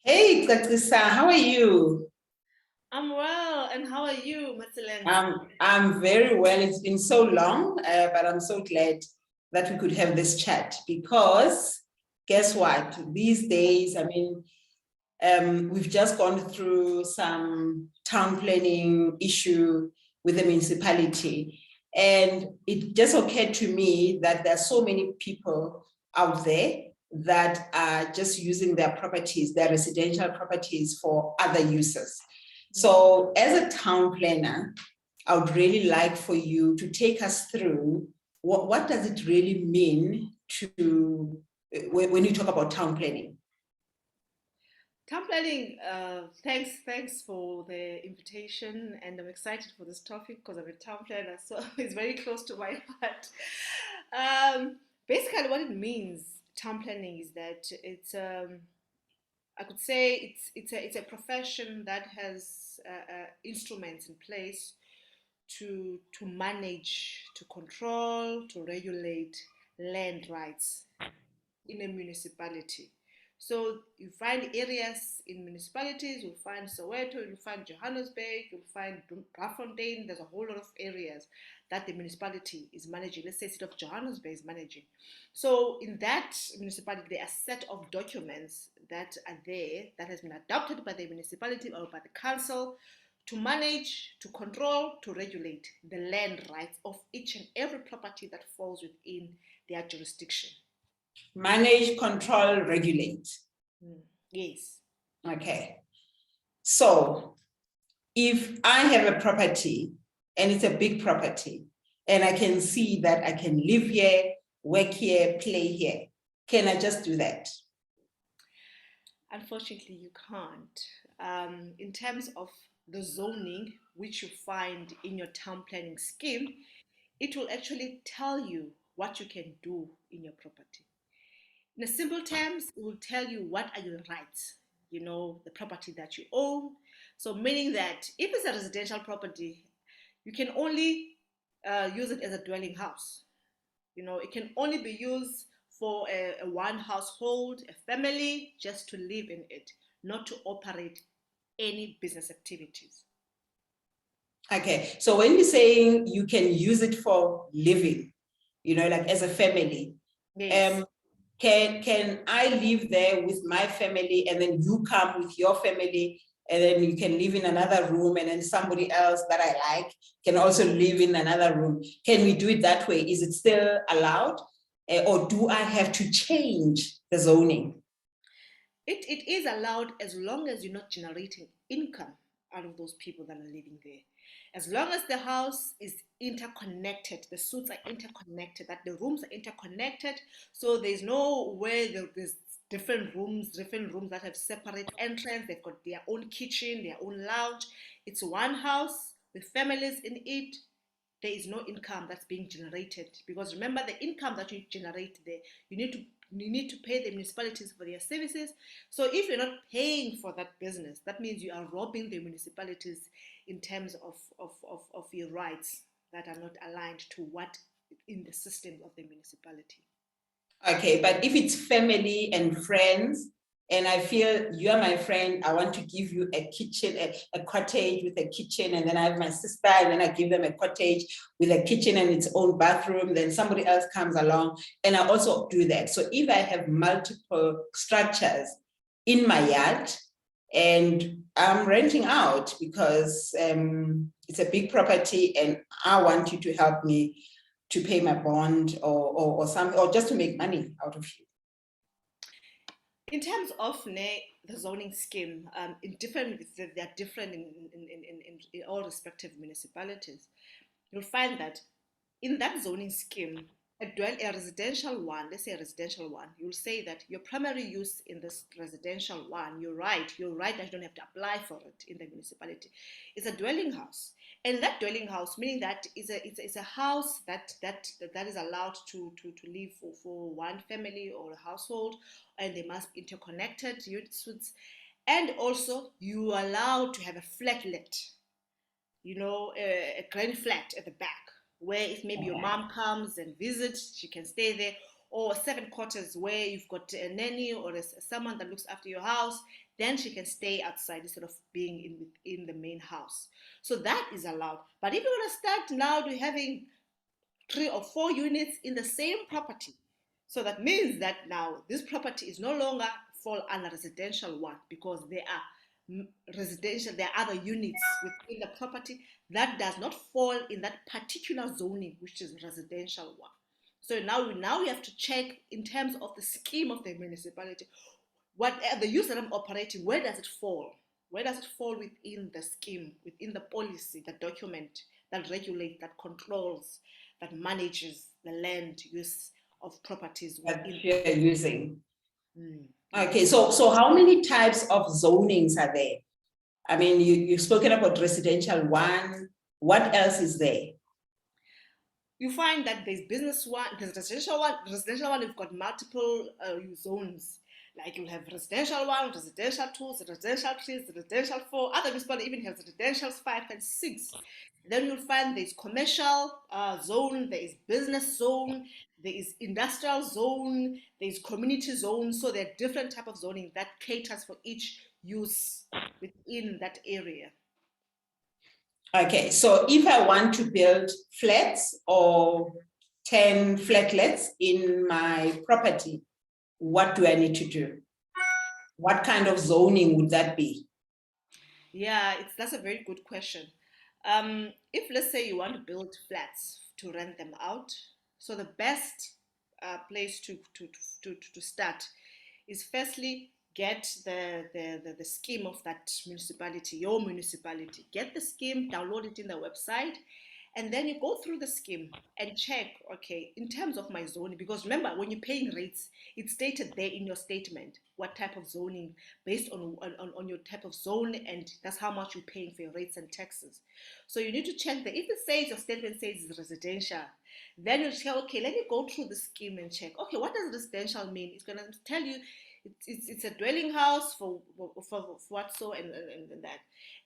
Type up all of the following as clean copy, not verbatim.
Hey, Xaxisa, how are you? I'm well, and how are you, Matsilenzi? I'm very well. It's been so long, but I'm so glad that we could have this chat because guess what? These days, we've just gone through some town planning issue with the municipality, and it just occurred to me that there are so many people out there that are just using their properties, their residential properties, for other uses. So, as a town planner, I would really like for you to take us through what does it really mean to when you talk about town planning. Town planning, thanks for the invitation, and I'm excited for this topic because I'm a town planner, so it's very close to my heart. Basically, what it means, town planning, is that I could say it's a profession that has instruments in place to manage, to control, to regulate land rights in a municipality. So you find areas in municipalities, you'll find Soweto, you'll find Johannesburg, you'll find Braamfontein. There's a whole lot of areas that the municipality is managing. Let's say City of Johannesburg is managing. So in that municipality, there are a set of documents that are there that has been adopted by the municipality or by the council to manage, to control, to regulate the land rights of each and every property that falls within their jurisdiction. Manage, control, regulate. Yes. Okay. So if I have a property and it's a big property and I can see that I can live here, work here, play here, can I just do that? Unfortunately, you can't. In terms of the zoning, which you find in your town planning scheme, it will actually tell you what you can do in your property. In a simple terms, it will tell you what are your rights, the property that you own. So meaning that if it's a residential property, you can only use it as a dwelling house. It can only be used for a one household, a family, just to live in it, not to operate any business activities. Okay. So when you're saying you can use it for living, like as a family, Yes. um, can I live there with my family and then you come with your family and then you can live in another room and then somebody else that I like can also live in another room? Can we do it that way? Is it still allowed? Or do I have to change the zoning? It is allowed as long as you're not generating income out of those people that are living there. As long as the house is interconnected, the suites are interconnected, that the rooms are interconnected, so there's no way there's different rooms that have separate entrance, they've got their own kitchen, their own lounge. It's one house with families in it. There is no income that's being generated, because remember, the income that you generate there, you need to pay the municipalities for their services. So if you're not paying for that business, that means you are robbing the municipalities in terms of your rights that are not aligned to what in the system of the municipality. Okay, but if it's family and friends, and I feel you're my friend, I want to give you a kitchen, a cottage with a kitchen, and then I have my sister, and then I give them a cottage with a kitchen and its own bathroom, then somebody else comes along, and I also do that. So if I have multiple structures in my yard, and I'm renting out because it's a big property, and I want you to help me to pay my bond or something, or just to make money out of you. In terms of the zoning scheme, they are different in all respective municipalities. You'll find that in that zoning scheme, a residential one, let's say a residential one, you'll say that your primary use in this residential one, you're right that you don't have to apply for it in the municipality. It's a dwelling house. And that dwelling house, meaning that it's a house that is allowed to live for one family or a household, and they must be interconnected units. And also, you are allowed to have a flatlet, a grand flat at the back, where if maybe your mom comes and visits, she can stay there. or 7 quarters where you've got a nanny or someone that looks after your house, then she can stay outside instead of being in the main house. So that is allowed. But if you want to start now to having 3 or 4 units in the same property, so that means that now this property is no longer fall under residential one, because there are residential, there are other units within the property that does not fall in that particular zoning, which is residential one. So now we have to check in terms of the scheme of the municipality, what the use that I'm operating, where does it fall? Where does it fall within the scheme, within the policy, the document that regulates, that controls, that manages the land use of properties that within? you're using. Mm. Okay, so how many types of zonings are there? I mean, you've spoken about residential one. What else is there? You find that there's business one, there's residential one, you've got multiple zones. Like you'll have residential one, residential two, residential three, residential four. Other municipalities even have residential 5 and 6. Then you'll find there's commercial zone, there is business zone, there is industrial zone, there's community zone. So there are different type of zoning that caters for each use within that area. Okay, so if I want to build flats or 10 flatlets in my property, what do I need to do? What kind of zoning would that be? Yeah, that's a very good question. If let's say you want to build flats to rent them out, so the best place to start is firstly get the scheme of that municipality, your municipality. Get the scheme, download it in the website, and then you go through the scheme and check, okay, in terms of my zoning, because remember, when you're paying rates, it's stated there in your statement what type of zoning, based on your type of zone, and that's how much you're paying for your rates and taxes. So you need to check that. If it says, your statement says it's residential, then you say, okay, let me go through the scheme and check, okay, what does residential mean? It's going to tell you it's a dwelling house for what so and that.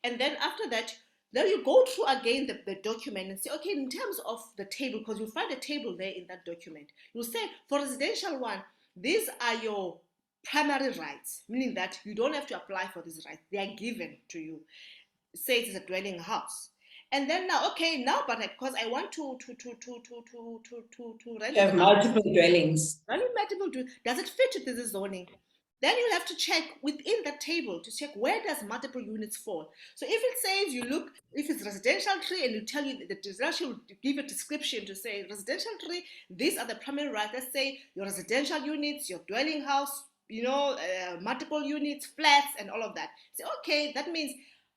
And then after that, then you go through again the document and say, okay, in terms of the table, because you'll find a table there in that document. You'll say, for residential one, these are your primary rights, meaning that you don't have to apply for these rights. They are given to you. Say it is a dwelling house. And then now, okay, now, but because I want to rent You have it out, multiple dwellings. does it fit with this zoning? Then you'll have to check within that table to check where does multiple units fall. So if it says you look, if it's residential tree and you tell you the residential will give a description to say residential tree, these are the primary rights. Let's say your residential units, your dwelling house, multiple units, flats, and all of that. Say, okay, that means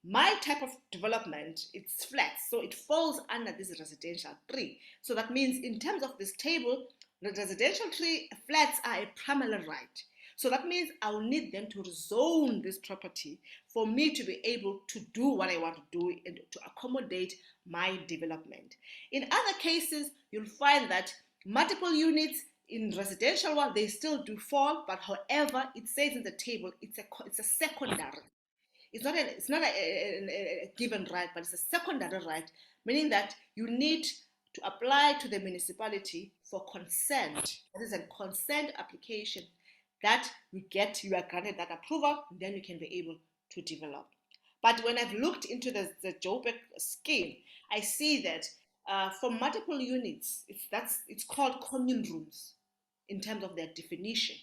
my type of development, it's flats, so it falls under this residential tree. So that means in terms of this table, the residential tree flats are a primary right. So that means I'll need them to rezone this property for me to be able to do what I want to do and to accommodate my development. In other cases, you'll find that multiple units in residential one, they still do fall, but however, it says in the table, it's a secondary. It's not a given right, but it's a secondary right, meaning that you need to apply to the municipality for consent. That is a consent application that you are granted that approval, then you can be able to develop. But when I've looked into the Joburg scheme, I see that for multiple units, it's called commune rooms in terms of their definition.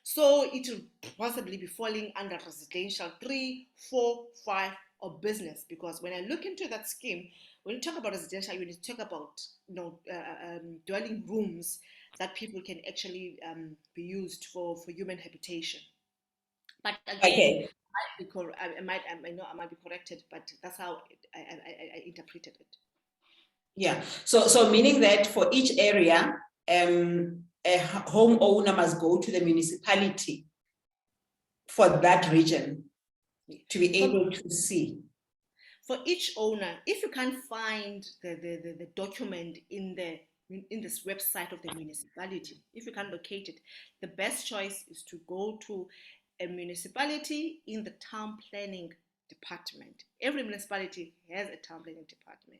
So it will possibly be falling under residential 3, 4, 5, or business. Because when I look into that scheme, when you talk about residential units, talk about dwelling rooms that people can actually be used for human habitation. But again, Okay. I might be corrected, but that's how I interpreted it. Yeah. So meaning that for each area, a homeowner must go to the municipality for that region to be able to see. For each owner, if you can't find the document in this website of the municipality, if you can't locate it, the best choice is to go to a municipality in the town planning department. Every municipality has a town planning department.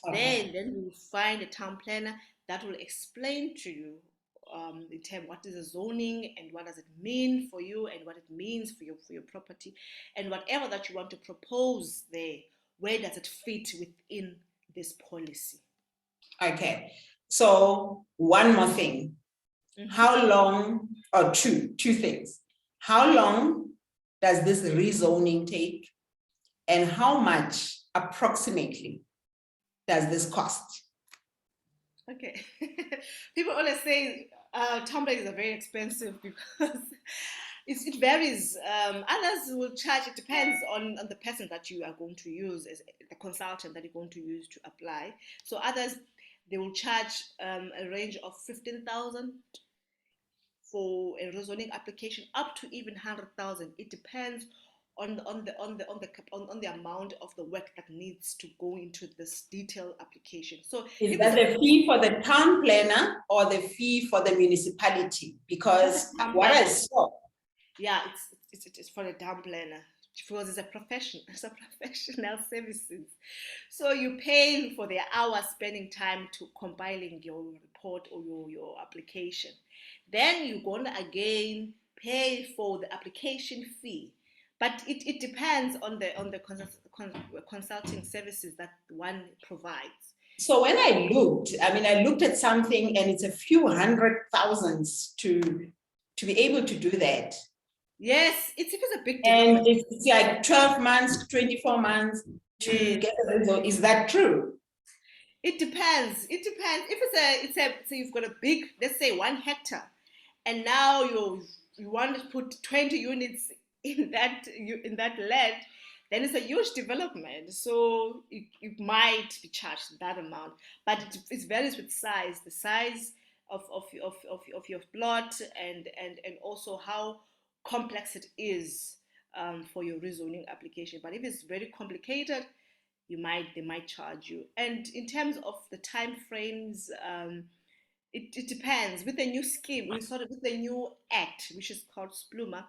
Okay. Then you will find a town planner that will explain to you in terms what is a zoning and what does it mean for you and what it means for your property, and whatever that you want to propose there, where does it fit within this policy? Okay. So one more thing. Mhm. How long, or two things. How long does this rezoning take? And how much approximately does this cost? Okay. People always say templates are very expensive because it varies. Others will charge, it depends on the person that you are going to use, as the consultant that you're going to use to apply. So others, they will charge a range of 15,000 for a rezoning application, up to even 100,000. It depends on the amount of the work that needs to go into this detailed application. So Is if that it's the fee for the town planner or the fee for the municipality? Because what I saw, yeah, it's for the town planner because it's a profession. It's a professional services. So you pay for the hours spending time to compiling your report or your application. Then you're gonna again pay for the application fee. But it depends on the consulting services that one provides. so when I looked at something and it's a few hundred thousands to be able to do that. Yes, it's a big And development. it's like 12 months, 24 months to Yes. get a result. Is that true? It depends. It depends. If so you've got a big, let's say 1 hectare, and now you want to put 20 units in that land, then it's a huge development. So you might be charged that amount, but it varies with size, the size of your plot, and also how complex it is for your rezoning application. But if it's very complicated, they might charge you. And in terms of the time frames, it depends. With the new scheme, we started with the new act, which is called Spluma.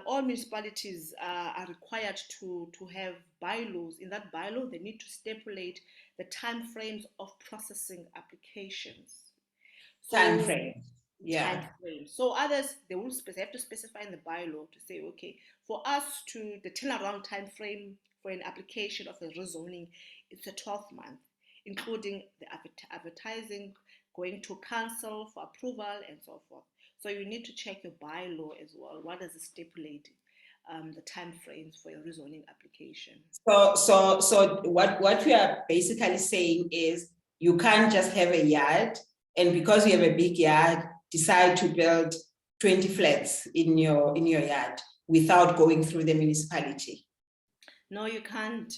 All municipalities are required to have bylaws. In that bylaw, they need to stipulate the time frames of processing applications. Time So frame. time Yeah. frame. So others, they have to specify in the bylaw to say, okay, for us to the turnaround time frame for an application of a rezoning, it's a 12-month, including the advertising, going to council for approval, and so forth. So you need to check your bylaw as well. What does it stipulate? The time frames for your rezoning application. So what we are basically saying is you can't just have a yard, and because you have a big yard, decide to build 20 flats in your yard without going through the municipality. No, you can't,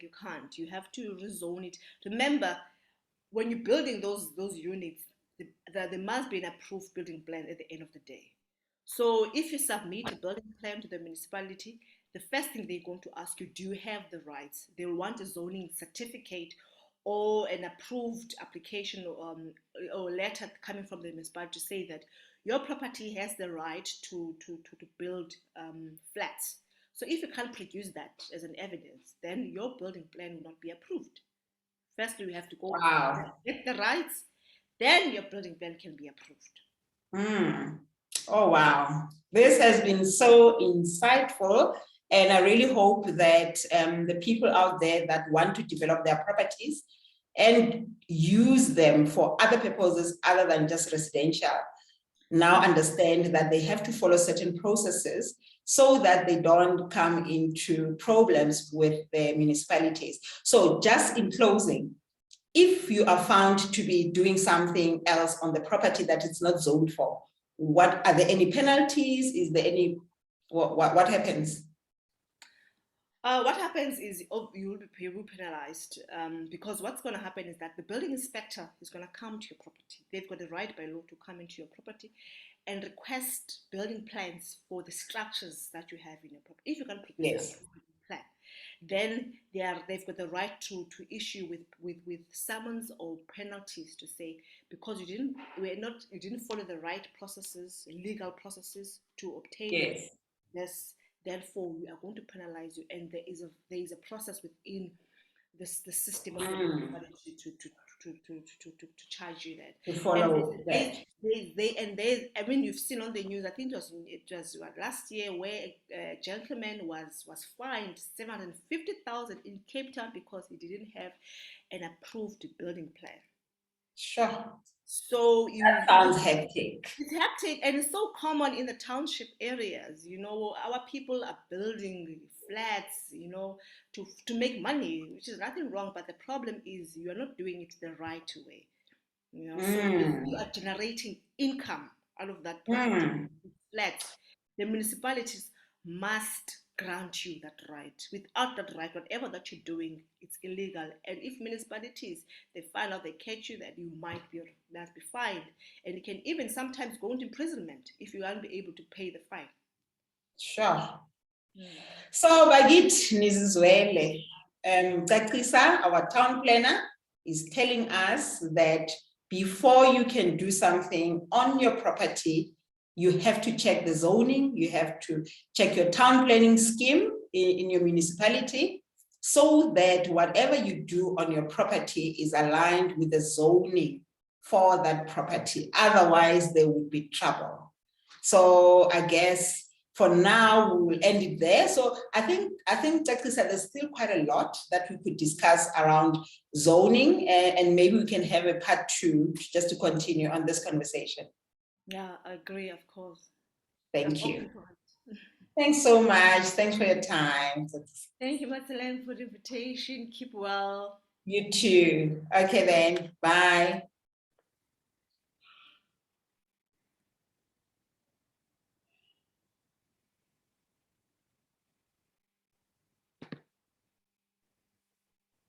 you can't. You have to rezone it. Remember, when you're building those units, there must be an approved building plan at the end of the day. So if you submit a building plan to the municipality, the first thing they're going to ask you, do you have the rights? They will want a zoning certificate or an approved application, or letter coming from the municipality to say that your property has the right to build flats. So if you can't produce that as an evidence, then your building plan will not be approved. Firstly, we have to go Wow. get the rights, then your building plan can be approved. Mm. Oh, wow. This has been so insightful. And I really hope that the people out there that want to develop their properties and use them for other purposes other than just residential now understand that they have to follow certain processes so that they don't come into problems with the municipalities. So just in closing, if you are found to be doing something else on the property that it's not zoned for, what are there any penalties? Is there any, what happens? What happens is you will be penalized because what's going to happen is that the building inspector is going to come to your property. They've got the right by law to come into your property and request building plans for the structures that you have in your property. If you can produce Yes. a plan, then they've got the right to issue with summons or penalties to say, because you didn't follow the right processes, legal processes to obtain Yes. this. Therefore, we are going to penalize you, and there is a process within the system of the municipality charge you that. To follow that. I mean, you've seen on the news. I think it was what, last year, where a gentleman was fined 750,000 in Cape Town because he didn't have an approved building plan. Sure. So That sounds hectic. it's hectic, and it's so common in the township areas. Our people are building flats, to make money, which is nothing wrong. But the problem is you are not doing it the right way. So if you are generating income out of that property, flats, the municipalities must grant you that right. Without that right, whatever that you're doing, it's illegal. And if municipalities, they find out, they catch you, that you must be fined, and you can even sometimes go into imprisonment if you aren't be able to pay the fine. Sure. So bakithi nizizwele, Cacisa, our town planner, is telling us that before you can do something on your property, you have to check the zoning, you have to check your town planning scheme in your municipality, so that whatever you do on your property is aligned with the zoning for that property. Otherwise, there would be trouble. So I guess for now, we will end it there. So I think Cacisa, there's still quite a lot that we could discuss around zoning, and maybe we can have a part 2 just to continue on this conversation. Yeah, I agree, of course. Thank you. Thanks so much. Thanks for your time. Thank you, Marceline, for the invitation. Keep well. You too. Okay then. Bye.